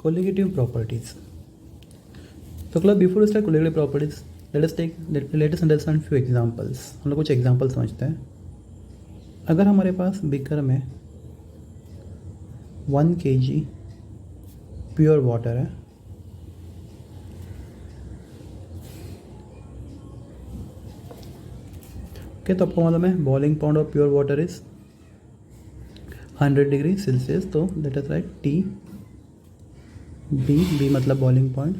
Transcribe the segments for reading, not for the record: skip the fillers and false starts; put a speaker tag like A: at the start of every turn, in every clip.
A: Colligative properties. So class, before we start colligative properties, let us understand few examples. हम लोग कुछ example समझते हैं। अगर हमारे पास बीकर में 1 kg प्योर वाटर है, ओके, तो आपको मालूम है boiling point of pure water is 100 degree Celsius. तो let us write T B मतलब बॉइलिंग पॉइंट,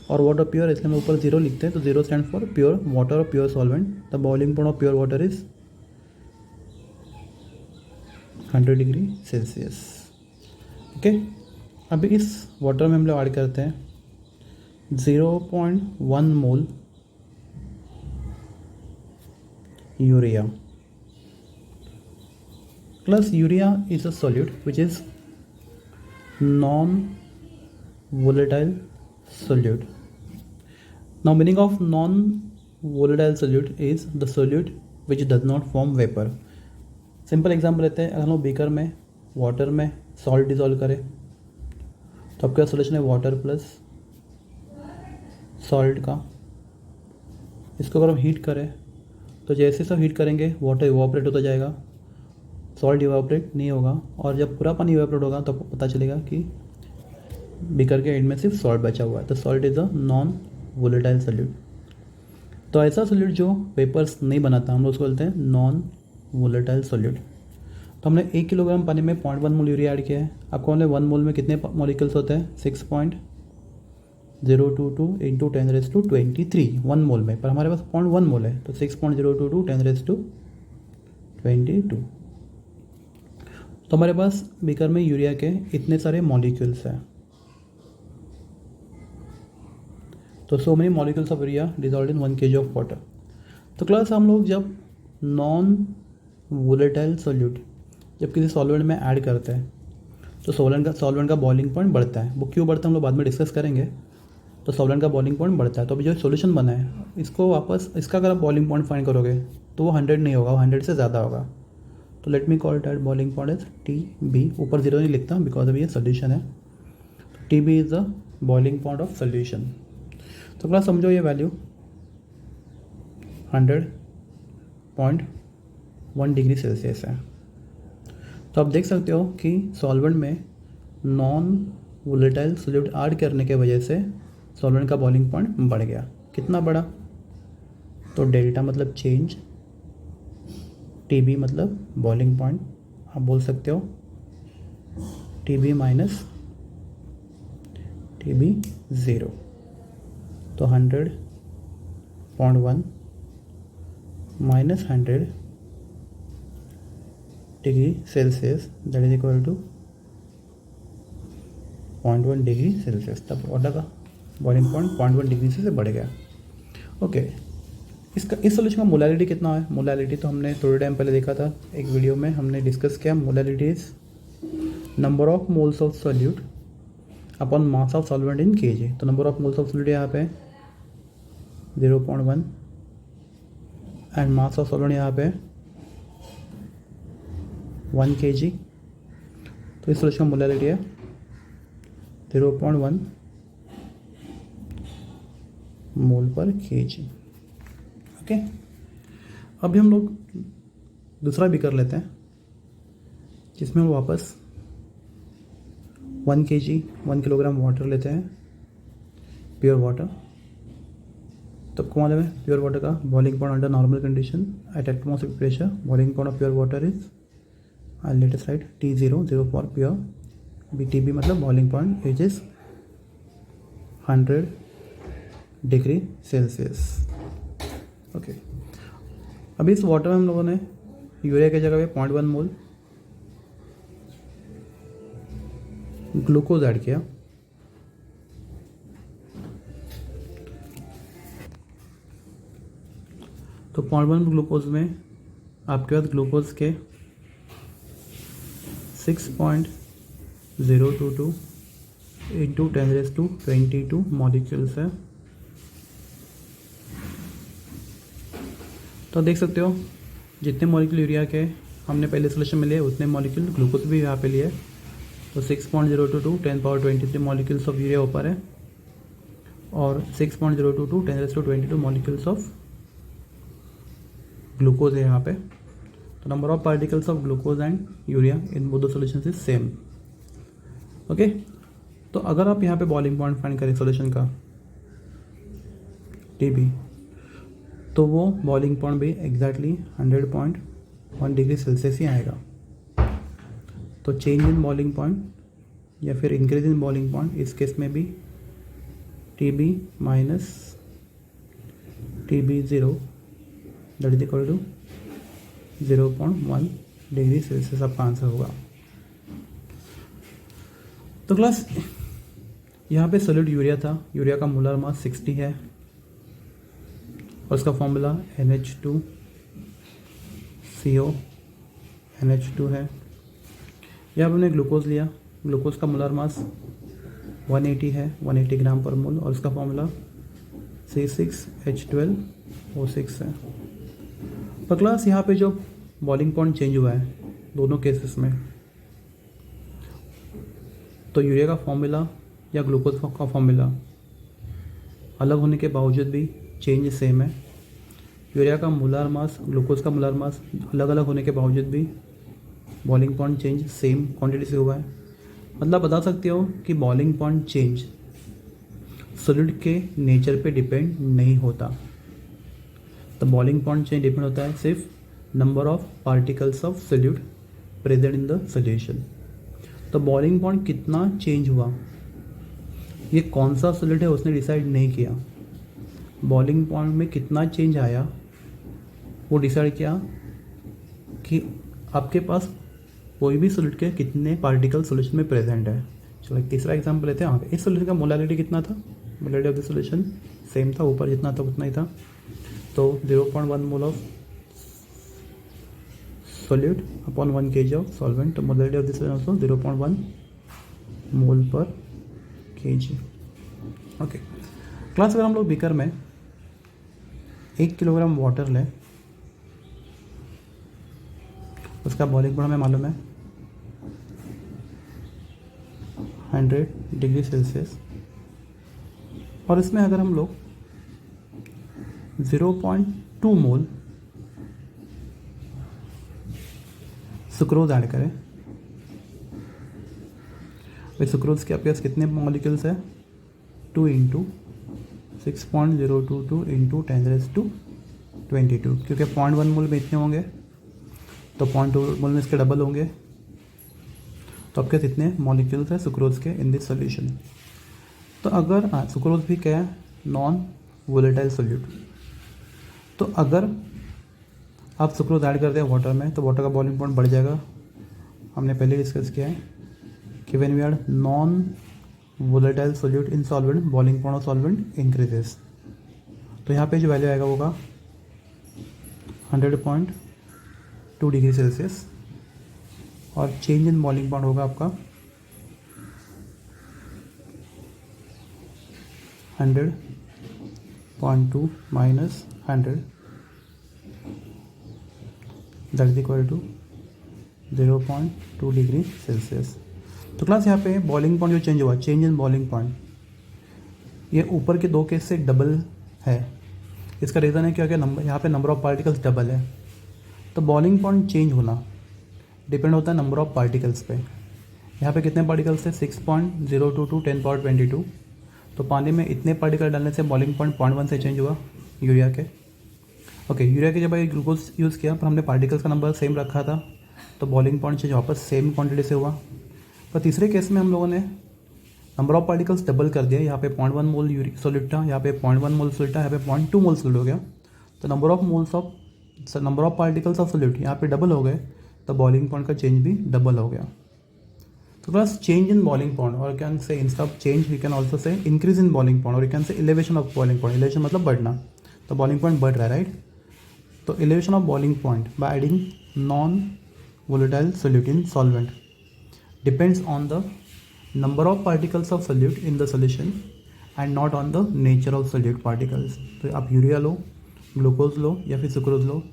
A: और वाटर प्योर इसलिए हम ऊपर 0 लिखते हैं, तो 0 स्टैंड फॉर प्योर वाटर और pure solvent. The boiling point of pure water is 100 degree Celsius. Okay, अभी इस वाटर में हम लोग ऐड करते हैं 0.1 मोल urea. Plus urea is a solute which is non-volatile solute. Now meaning of non-volatile solute is the solute which does not form vapor. Simple example लेते हैं। अगर हम बीकर में वाटर में सॉल्ट डिजोल्व करें तो आपका सोल्यूशन है वाटर प्लस सॉल्ट का। इसको अगर हम हीट करें तो जैसे सब हीट करेंगे वाटर इवापोरेट होता जाएगा, सॉल्ट इवापोरेट नहीं होगा, और जब पूरा पानी इवापोरेट होगा तो आपको पता चलेगा कि बीकर के एंड में सिर्फ सॉल्ट बचा हुआ है। तो salt is a non volatile solute. तो ऐसा सोल्यूट जो वेपर्स नहीं बनाता हम लोग उसको बोलते हैं नॉन वोलेटाइल सोल्यूट। तो हमने 1 किलोग्राम पानी में 0.1 मोल यूरिया ऐड किया है। आपको हमने 1 मोल में कितने मॉलिक्यूल्स होते हैं? 6.022 इंटू 10⁻23 1 मोल में, पर हमारे पास 0.1 मोल है तो 6.022 10⁻22। तो हमारे पास बीकर में यूरिया के इतने सारे मॉलिक्यूल्स हैं। तो so many molecules of urea dissolved in 1 kg of water. तो क्लास हम लोग जब नॉन वोलेटाइल सोल्यूट जब किसी सॉल्वेंट में ऐड करते हैं तो सॉल्वेंट का बॉइलिंग पॉइंट बढ़ता है। वो क्यों बढ़ता है हम लोग बाद में डिस्कस करेंगे। तो सॉल्वेंट का बॉइलिंग पॉइंट बढ़ता है। तो अभी जो सॉल्यूशन बना है इसको वापस इसका अगर आप बॉइलिंग पॉइंट फाइंड करोगे तो वो 100 नहीं होगा, वो 100 से ज़्यादा होगा। तो let me call that boiling point is T B. ऊपर 0 नहीं लिखता बिकॉज अभी ये सोल्यूशन है। T B is the boiling point of solution. तो क्लास समझो ये वैल्यू 100.1 डिग्री सेल्सियस है। तो आप देख सकते हो कि सॉल्वेंट में नॉन वोलेटाइल सोल्यूट ऐड करने के वजह से सॉल्वेंट का बॉइलिंग पॉइंट बढ़ गया। कितना बढ़ा? तो डेल्टा मतलब चेंज, टी बी मतलब बॉइलिंग पॉइंट। आप बोल सकते हो T B minus T B 0। तो 100.1 minus 100 degree Celsius that is equal to 0.1 degree Celsius. तब ऑर्डर का बॉइलिंग पॉइंट 0.1 डिग्री से बढ़ गया। ओके, इस सोल्यूशन का मोलैलिटी कितना है? मोलैलिटी तो हमने थोड़े टाइम पहले देखा था, एक वीडियो में हमने डिस्कस किया। Molality is number of moles of solute upon mass of solvent in KG. तो number of moles of solute यहाँ पे 0.1 एंड मास ऑफ सॉल्वेंट यहाँ पे 1 kg। तो इस सोल्यूशन का मोलैलिटी है 0.1 मोल पर kg। ओके, अभी हम लोग दूसरा भी कर लेते हैं जिसमें हम वापस 1 किलोग्राम वाटर लेते हैं, प्योर वाटर। तो आपको मालूम है प्योर वाटर का boiling point under normal condition at atmospheric pressure, boiling point of pure water is late us right T0 0 for pure, BTB मतलब boiling point which is 100 degree Celsius. Okay, अभी इस water में हम लोगों ने urea की जगह पे 0.1 मोल ग्लूकोज ऐड किया। तो 0.1 ग्लूकोज में आपके पास ग्लूकोज के 6.022 इंटू 10⁻22 मॉलिक्यूल्स है। तो देख सकते हो जितने मॉलिक्यूल यूरिया के हमने पहले सोल्यूशन में लिए उतने मॉलिक्यूल ग्लूकोज भी यहाँ पे लिए। तो 6.022 10^23 मॉलिक्यूल्स ऑफ यूरिया ऊपर है और 6.022 10^22 मॉलिक्यूल्स ऑफ ग्लूकोज है यहाँ पे। तो number of particles of glucose and urea in both the solutions is same. Okay, तो अगर आप यहाँ पे बॉइलिंग पॉइंट फाइंड करें सॉल्यूशन का TB, तो वो बॉइलिंग पॉइंट भी एग्जैक्टली 100.1 डिग्री सेल्सियस ही आएगा। तो चेंज इन बॉइलिंग पॉइंट या फिर इंक्रीज इन बॉइलिंग पॉइंट इस केस में भी TB minus TB0 that is equal to 0.1 degree Celsius आपका आंसर होगा। तो क्लास यहाँ पे सॉलिड यूरिया था, यूरिया का मोलर मास 60 है और उसका फॉर्मूला NH2CO NH2 है। यहाँ पर हमने ग्लूकोज लिया, ग्लूकोज का मोलर मास 180 है, 180 ग्राम पर मोल और उसका फॉर्मूला C6H12O6 है। तो क्लास यहाँ पे जो बॉइलिंग पॉइंट चेंज हुआ है दोनों केसेस में, तो यूरिया का फॉर्मूला या ग्लूकोज का फॉर्मूला अलग होने के बावजूद भी चेंज सेम है। यूरिया का मोलर मास, ग्लूकोज का मोलर मास अलग अलग होने के बावजूद भी boiling point change same quantity से हुआ है। मतलब बता सकते हो कि बॉइलिंग पॉइंट चेंज सॉलिड के नेचर पे डिपेंड नहीं होता। तो बॉइलिंग पॉइंट चेंज डिपेंड होता है सिर्फ number of particles of solute present in the solution. तो बॉइलिंग पॉइंट कितना चेंज हुआ ये कौन सा सॉलिड है उसने डिसाइड नहीं किया। बॉइलिंग पॉइंट में कितना चेंज आया वो डिसाइड किया कि आपके पास कोई भी सॉलिड के कितने पार्टिकल सॉल्यूशन में प्रेजेंट है। चलो एक तीसरा एग्जांपल लेते हैं। यहाँ पे इस सॉल्यूशन का मोलारिटी कितना था, molarity of the solution same था, ऊपर जितना था उतना ही था। तो 0.1 mole of solute upon 1 kg of solvent. तो molarity of this is also 0.1 मोल पर kg। ओके क्लास, अगर हम लोग बीकर में 1 किलोग्राम वाटर लें, उसका बॉइलिंग पॉइंट हमें मालूम है 100 डिग्री सेल्सियस, और इसमें अगर हम लोग 0.2 मोल सुक्रोज ऐड करें, भाई सुक्रोज के आपके पास कितने मॉलिक्यूल्स है 2 × 6.022 × 10^22, क्योंकि 0.1 मोल में इतने होंगे तो 0.2 मोल में इसके डबल होंगे। तो आपके पास इतने मॉलिक्यूल्स है सुक्रोज के इन दिस सॉल्यूशन। तो अगर सुक्रोज भी क्या है, नॉन वोलेटाइल सोल्यूट। तो अगर आप सुक्रोज ऐड करते हैं वाटर में तो वाटर का बॉइलिंग पॉइंट बढ़ जाएगा। हमने पहले डिस्कस किया है कि when we add non volatile solute in solvent, boiling point of solvent increases. तो यहाँ पे जो वैल्यू आएगा होगा 100.2 डिग्री सेल्सियस, और चेंज इन बॉइलिंग पॉइंट होगा आपका 100.2 minus 100 that is equal to 0.2 degree Celsius. तो क्लास यहाँ पे बॉइलिंग पॉइंट जो चेंज हुआ, चेंज इन बॉइलिंग पॉइंट, ये ऊपर के दो केस से डबल है। इसका रीज़न है क्योंकि यहाँ पे नंबर ऑफ पार्टिकल्स डबल है। तो बॉइलिंग पॉइंट चेंज होना डिपेंड होता है नंबर ऑफ पार्टिकल्स पे। यहाँ पे कितने पार्टिकल्स थे 6.022 10^22। तो पानी में इतने पार्टिकल डालने से बॉइलिंग पॉइंट 0.1 से चेंज हुआ यूरिया के। ओके, यूरिया के जब ग्लूकोज यूज़ किया पर हमने पार्टिकल्स का नंबर सेम रखा था, तो बॉइलिंग पॉइंट चेंज वापस सेम क्वांटिटी से हुआ। पर तीसरे केस में हम लोगों ने नंबर ऑफ पार्टिकल्स डबल कर दिया। यहाँ पे 0.1 मोल सॉलिड था, यहाँ पे 0.1 मोल सॉलिड था, यहाँ पे 0.2 मोल सॉलिड हो गया। तो number of particles of solid यहाँ पे डबल हो गए, तो बॉइलिंग पॉइंट का चेंज भी डबल हो गया। तो plus change in boiling point, और can say instead of change we can also say increase in boiling point, और you can say elevation of boiling point. Elevation मतलब बढ़ना, तो बॉइलिंग पॉइंट बढ़ रहा है, राइट। तो elevation of boiling point by adding non volatile solute in solvent depends on the number of particles of solute in the solution and not on the nature of solute particles। तो आप urea लो, glucose लो या फिर sucrose लो,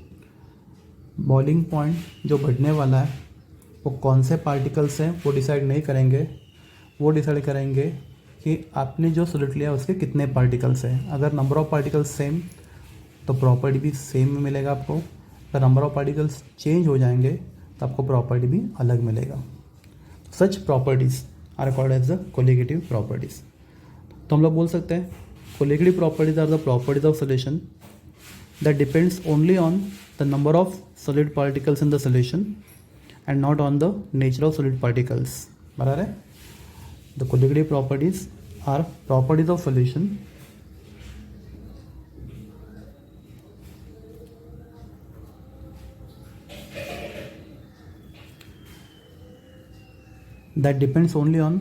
A: boiling point जो बढ़ने वाला है वो कौन से पार्टिकल्स हैं वो डिसाइड नहीं करेंगे, वो डिसाइड करेंगे कि आपने जो सॉलिड लिया उसके कितने पार्टिकल्स हैं। अगर नंबर ऑफ़ पार्टिकल्स सेम तो प्रॉपर्टी भी सेम मिलेगा आपको, अगर नंबर ऑफ़ पार्टिकल्स चेंज हो जाएंगे तो आपको प्रॉपर्टी भी अलग मिलेगा। Such properties are called as the colligative properties. तो हम लोग बोल सकते हैं colligative properties are the properties of solution that depends only on the number of solid particles in the solution and not on the nature of solid particles. बराबर है? The colligative properties are properties of solution that depends only on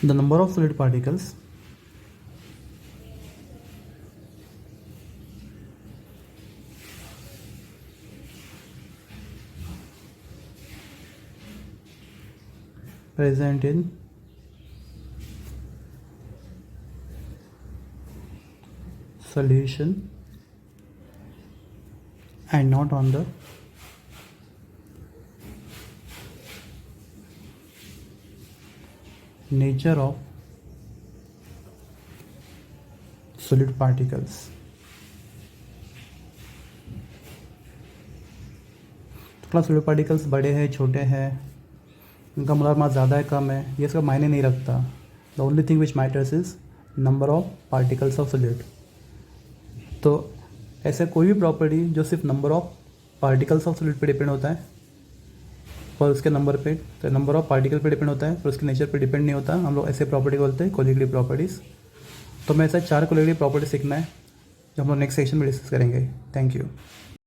A: the number of solid particles present in solution and not on the nature of solid particles. थोड़ा solid particles बड़े हैं छोटे हैं, इनका molar mass ज़्यादा है कम है, ये सब मायने नहीं रखता। The only thing which matters is number of particles of solid. तो ऐसे कोई भी प्रॉपर्टी जो सिर्फ number of particles of solid पे डिपेंड होता है और उसके नंबर पे, तो नंबर ऑफ पार्टिकल पे डिपेंड होता है पर उसके नेचर पे डिपेंड नहीं होता, हम लोग ऐसे प्रॉपर्टी बोलते हैं कोलिगेटिव प्रॉपर्टीज़। तो मैं ऐसा 4 कोलिगेटिव प्रॉपर्टी सीखना है जो हम लोग नेक्स्ट सेक्शन में डिस्कस करेंगे। Thank you.